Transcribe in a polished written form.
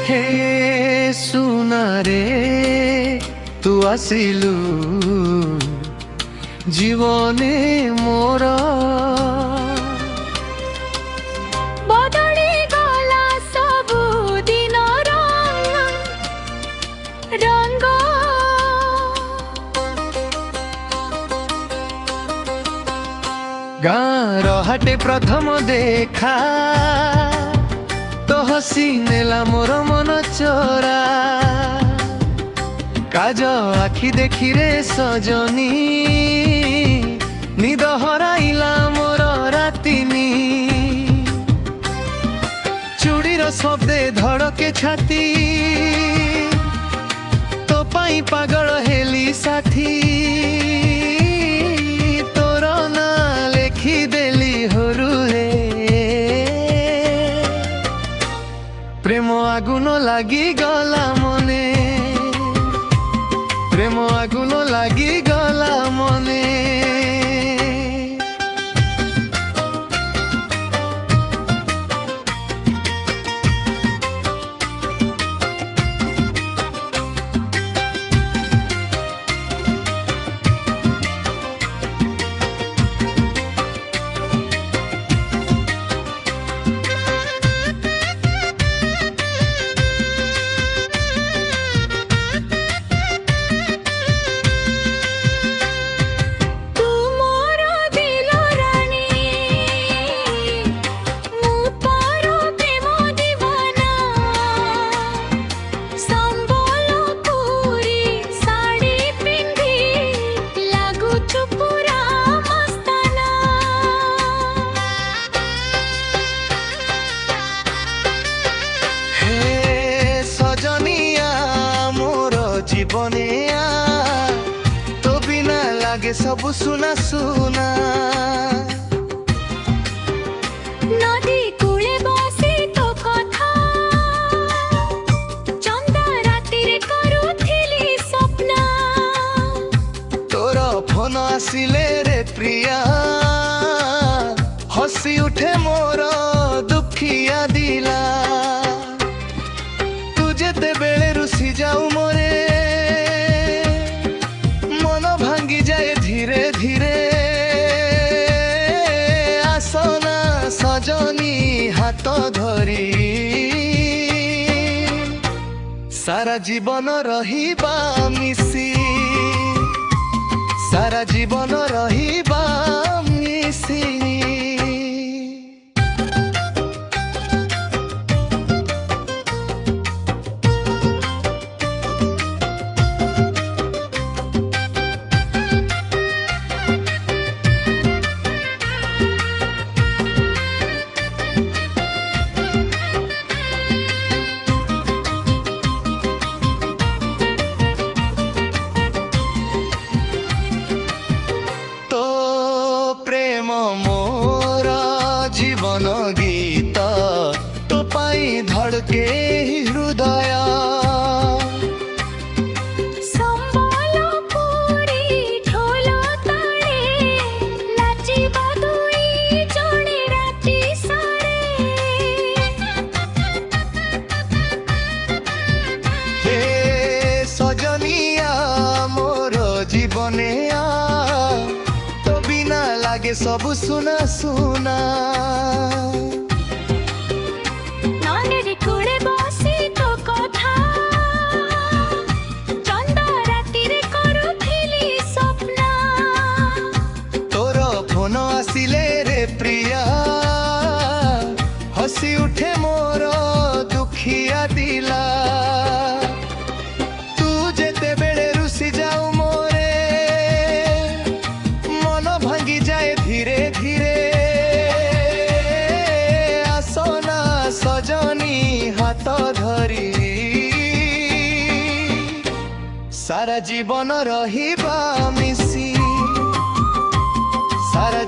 हे सुनारे तू आसिलु जीवने मोर बदली गला सबु दिन रंग गाँर हाटे प्रथम देखा तो हसी नेला मोर मन चोरा काज आखि देखी रे सजनी निद हराइला मोर रातिनी चूड़ीर शब्दे धड़के छाती तो पाई पागल हेली साथी तोर ना लेखी देली हरुरे प्रेम आगुन लागी गला मने प्रेम आगुन लागी गला मने जीवने तो बिना लागे सब सुना सुना नदी कूले बसी तो कथा चंदा राति रे करुथिली सपना तोर फोन आसिले रे प्रिया हसी उठे मोर दुखिया दिला तू जेते बेले रुसी जाऊ मोरे धीरे धीरे आसना सजनी हाथ धरी सारा जीवन रहिबा मिसी सारा जीवन रहिबा मिसी जीवन गीत तो पाई धड़के हृदय संबलपुरी ढोल ताळे नाचिबा दुई जणे राति सारे हे सजनिया मोर जीवने तो बिना लागे सब सुना सुना नदी कूले बसी तो कथा चंदा राति रे करुथिली सपना तोर फोन आसिले रे प्रिया हसी उठे मोर दुखिया दिला तू जेते बेले रुसी जाऊ मोरे मन भांगी जाए धीरे धीरे आसना सजनी हाथ धरी सारा जीवन रहिबा मिसी सारा